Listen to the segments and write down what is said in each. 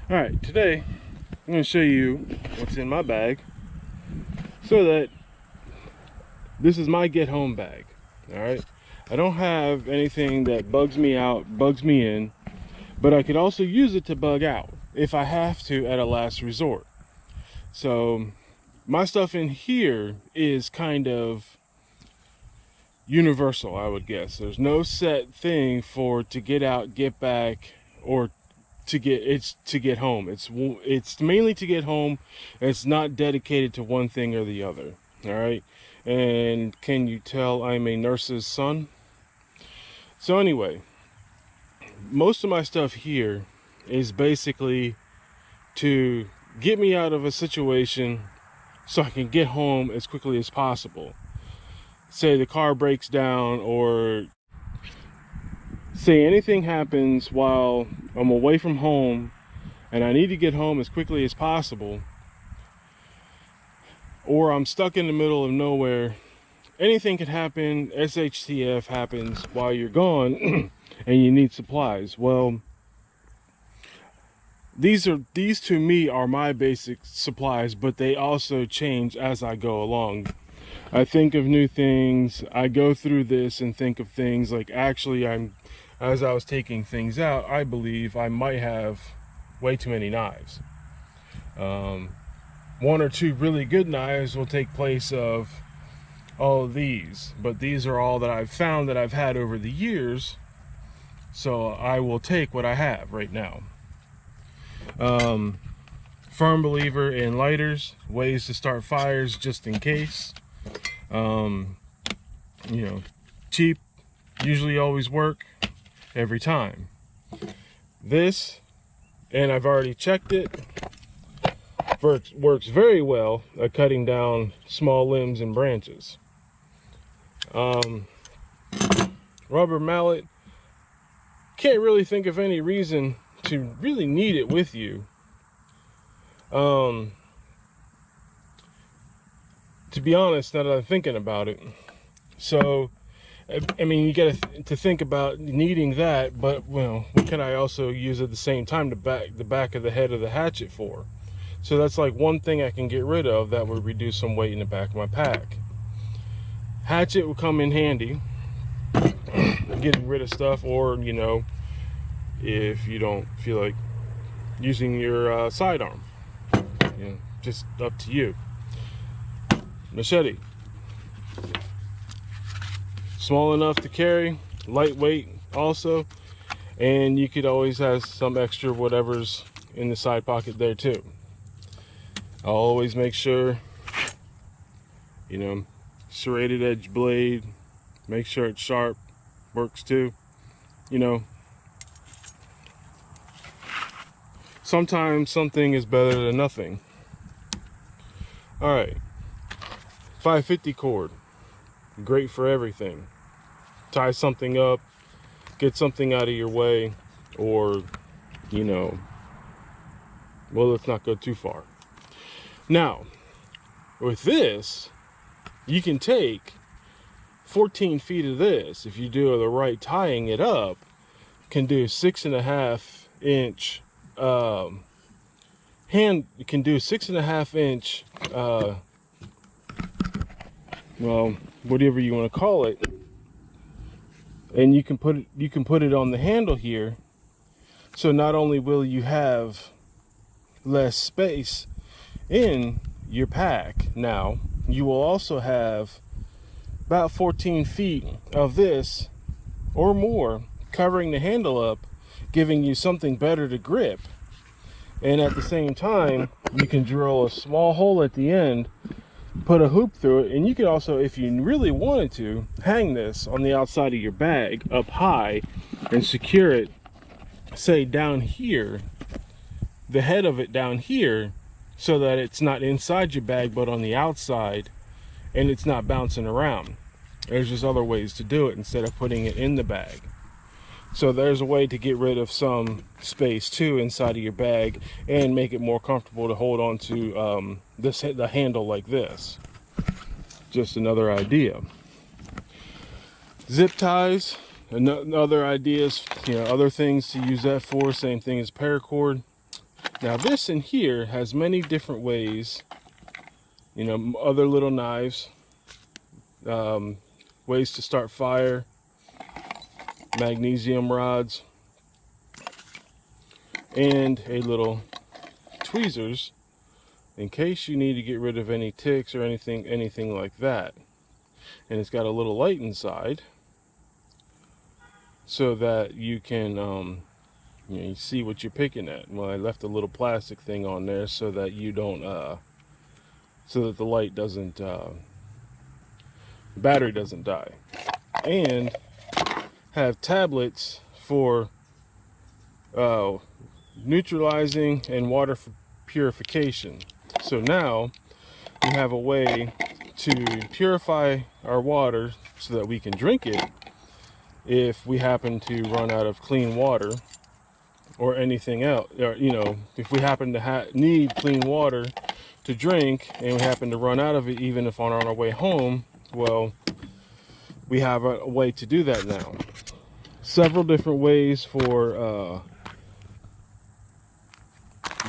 All right, today I'm going to show you what's in my bag so that this is my get home bag. All right, I don't have anything that bugs me out, bugs me in, but I could also use it to bug out if I have to at a last resort. So my stuff in here is kind of universal, I would guess. There's no set thing for to get out, get back, or to get home. It's mainly to get home. It's not dedicated to one thing or the other. All right. And can you tell I'm a nurse's son? So anyway, most of my stuff here is basically to get me out of a situation so I can get home as quickly as possible. Say the car breaks down, or say anything happens while I'm away from home and I need to get home as quickly as possible, or I'm stuck in the middle of nowhere. Anything could happen. SHTF happens while you're gone and you need supplies. Well, these to me are my basic supplies, but they also change as I go along. I think of new things. I go through this and think of things like, actually, as I was taking things out, I believe I might have way too many knives. One or two really good knives will take place of all of these, but these are all that I've found that I've had over the years, so I will take what I have right now. Firm believer in lighters, ways to start fires just in case. You know, cheap usually always work every time. This, and I've already checked it, works very well at cutting down small limbs and branches. Rubber mallet, can't really think of any reason to really need it with you. To be honest, now that I'm thinking about it, so I mean, you got to think about needing that, but well, what can I also use at the same time to the back of the head of the hatchet for? So that's like one thing I can get rid of that would reduce some weight in the back of my pack. Hatchet will come in handy, getting rid of stuff, or you know, if you don't feel like using your sidearm, you know, just up to you. Machete, small enough to carry, lightweight also, and you could always have some extra whatever's in the side pocket there too. I'll always make sure, you know, serrated edge blade, make sure it's sharp, works too. You know, sometimes something is better than nothing. All right, 550 cord, great for everything. Tie something up, get something out of your way, or, you know, well, let's not go too far. Now, with this, you can take 14 feet of this. If you do the right tying it up, can do 6.5 inch you can do 6.5 inch well, whatever you want to call it, and you can put it on the handle here. So not only will you have less space in your pack, now you will also have about 14 feet of this or more covering the handle up, giving you something better to grip. And at the same time, you can drill a small hole at the end, put a hoop through it, and you could also, if you really wanted to, hang this on the outside of your bag up high and secure it, say down here, the head of it down here, so that it's not inside your bag but on the outside, and it's not bouncing around. There's just other ways to do it instead of putting it in the bag. So there's a way to get rid of some space too inside of your bag and make it more comfortable to hold on to the handle like this. Just another idea. Zip ties, other ideas, you know, other things to use that for. Same thing as paracord. Now this in here has many different ways, you know, other little knives, ways to start fire, magnesium rods, and a little tweezers in case you need to get rid of any ticks or anything like that. And it's got a little light inside so that you can you know, you see what you're picking at. Well, I left a little plastic thing on there so that you don't so that the light doesn't the battery doesn't die. And have tablets for neutralizing and water purification. So now we have a way to purify our water so that we can drink it if we happen to run out of clean water or anything else, or, you know, if we happen to need clean water to drink and we happen to run out of it, even if on our way home, well, we have a way to do that now. Several different ways for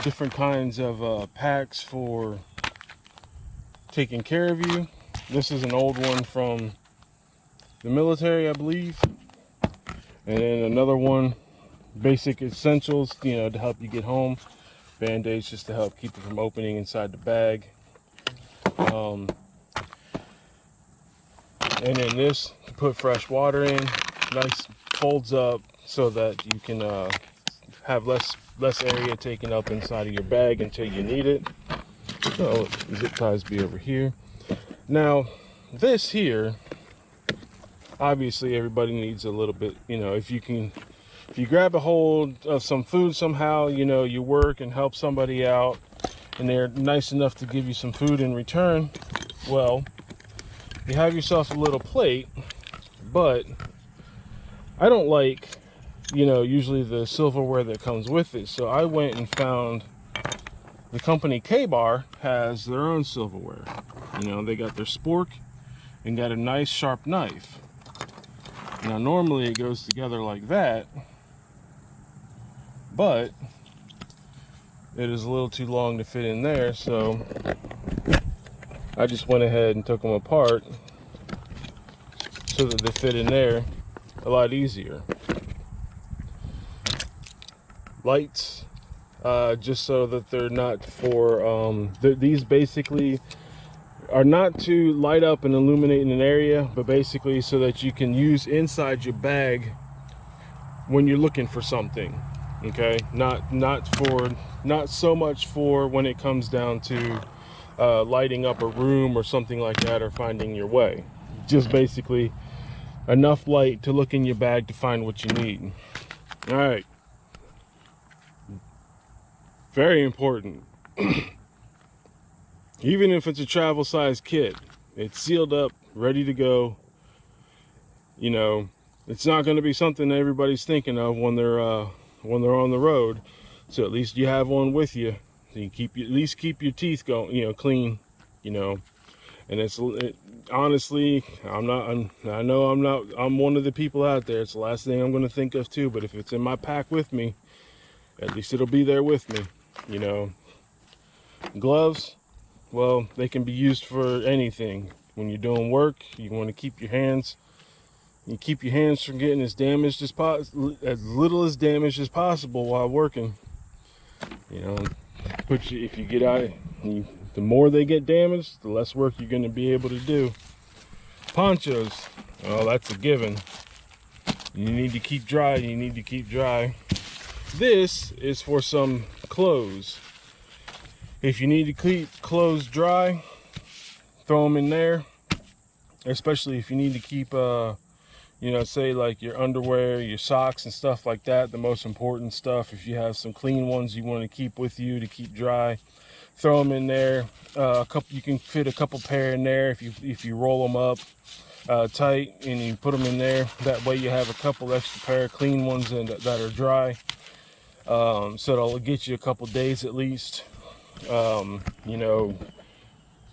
different kinds of packs for taking care of you. This is an old one from the military, I believe. And then another one, basic essentials, you know, to help you get home. Band-aids just to help keep it from opening inside the bag. And then this, to put fresh water in, nice, folds up so that you can have less area taken up inside of your bag until you need it. So zip ties be over here. Now this here, obviously everybody needs a little bit, you know, if you grab a hold of some food somehow, you know, you work and help somebody out and they're nice enough to give you some food in return, well, you have yourself a little plate. But I don't like, you know, usually the silverware that comes with it. So I went and found the company Ka-Bar has their own silverware. You know, they got their spork and got a nice sharp knife. Now normally it goes together like that, but it is a little too long to fit in there, so I just went ahead and took them apart so that they fit in there a lot easier. Lights, just so that they're not for, these basically are not to light up and illuminate in an area, but basically so that you can use inside your bag when you're looking for something. Okay, not so much for when it comes down to lighting up a room or something like that, or finding your way. Just basically enough light to look in your bag to find what you need. All right, very important. Even if it's a travel size kit, it's sealed up, ready to go. You know, it's not going to be something that everybody's thinking of when they're on the road. So at least you have one with you. So you at least keep your teeth going, you know, clean, you know. And honestly, I'm one of the people out there. It's the last thing I'm going to think of too. But if it's in my pack with me, at least it'll be there with me, you know. Gloves, well, they can be used for anything. When you're doing work, you want to keep your hands. You keep your hands from getting as damaged as little as damaged as possible while working. You know, if you get out, the more they get damaged, the less work you're going to be able to do. Ponchos, oh, that's a given. You need to keep dry. You need to keep dry. This is for some clothes. If you need to keep clothes dry, throw them in there. Especially if you need to keep, you know, say like your underwear, your socks and stuff like that, the most important stuff. If you have some clean ones you want to keep with you to keep dry, throw them in there. You can fit a couple pair in there if you roll them up tight and you put them in there. That way you have a couple extra pair of clean ones that are dry. So it'll get you a couple days at least. You know,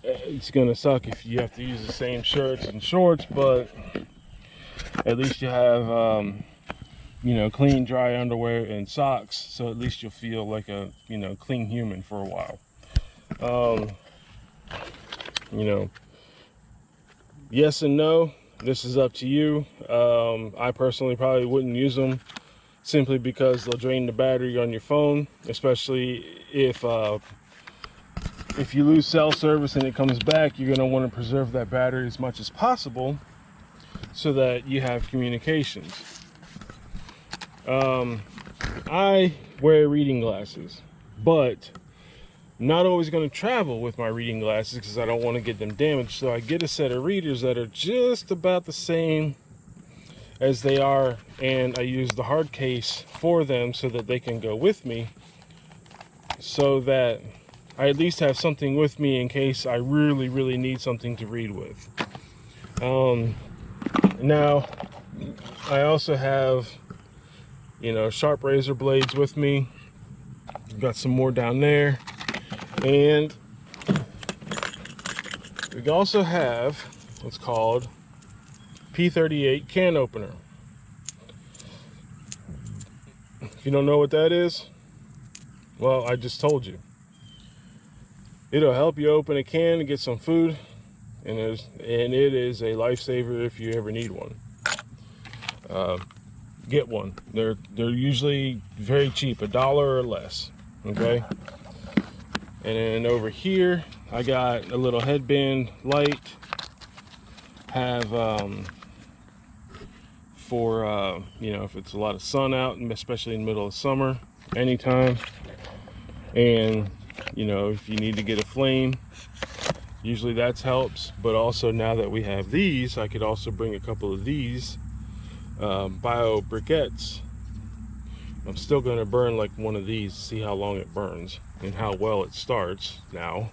it's gonna suck if you have to use the same shirts and shorts, but at least you have clean, dry underwear and socks, so at least you'll feel like a, clean human for a while. Yes and no. This is up to you. I personally probably wouldn't use them simply because they'll drain the battery on your phone, especially if you lose cell service and it comes back. You're going to want to preserve that battery as much as possible so that you have communications. I wear reading glasses, but not always going to travel with my reading glasses because I don't want to get them damaged. So I get a set of readers that are just about the same as they are, and I use the hard case for them so that they can go with me, so that I at least have something with me in case I really, really need something to read with. Now, I also have, sharp razor blades with me. Got some more down there. And we also have what's called P38 can opener. If you don't know what that is, well, I just told you. It'll help you open a can and get some food, and it is a lifesaver if you ever need one. Get one. They're usually very cheap, $1 or less. Okay. And then over here, I got a little headband light. Have for if it's a lot of sun out, and especially in the middle of summer, anytime. And if you need to get a flame, usually that helps. But also, now that we have these, I could also bring a couple of these bio briquettes. I'm still going to burn like one of these to see how long it burns and how well it starts now.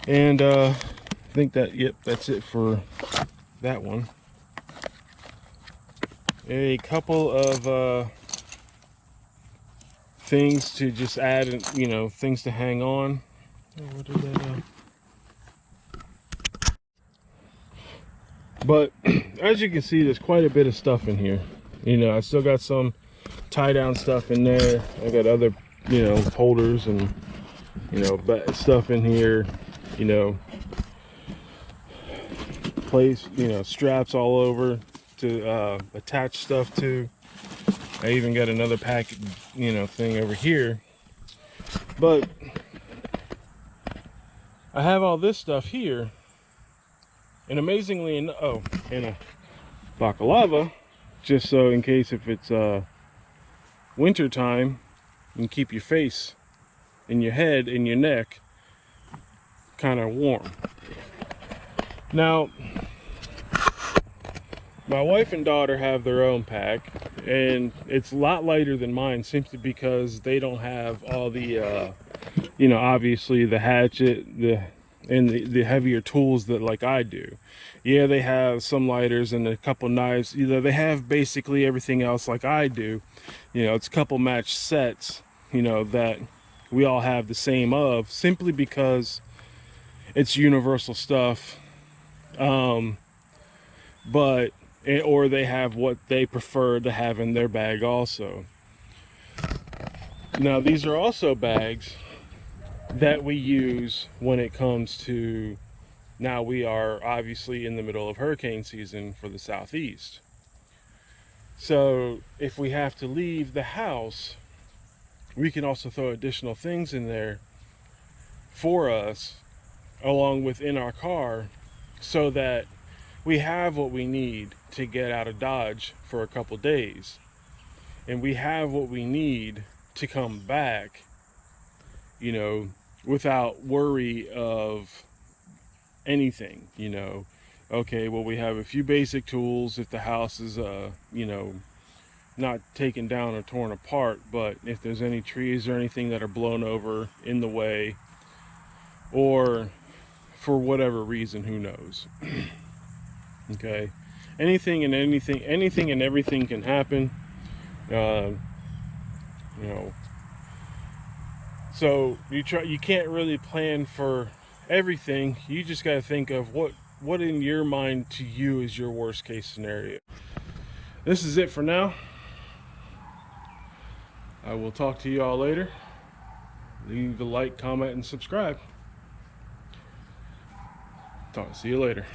And I think that's it for that one. A couple of things to just add, things to hang on. What did that, But as you can see, there's quite a bit of stuff in here. I still got some tie down stuff in there. I got other, holders and, stuff in here, place, straps all over to attach stuff to. I even got another packet, thing over here. But I have all this stuff here. And amazingly enough, and a baklava, just so in case if it's winter time, you can keep your face and your head and your neck kind of warm. Now, my wife and daughter have their own pack, and it's a lot lighter than mine, simply because they don't have all the obviously the hatchet, the heavier tools that like I do. Yeah, they have some lighters and a couple knives. They have basically everything else like I do. It's a couple match sets, that we all have the same of, simply because it's universal stuff. Or they have what they prefer to have in their bag also. Now, these are also bags that we use when it comes to, now we are obviously in the middle of hurricane season for the Southeast. So if we have to leave the house, we can also throw additional things in there for us, along with in our car, so that we have what we need to get out of Dodge for a couple days. And we have what we need to come back, without worry of anything. Okay, well, we have a few basic tools if the house is not taken down or torn apart, but if there's any trees or anything that are blown over in the way, or for whatever reason, who knows. Okay, anything and everything can happen. So you can't really plan for everything. You just got to think of what in your mind to you is your worst case scenario. This is it for now. I will talk to you all later. Leave a like, comment, and subscribe. See you later.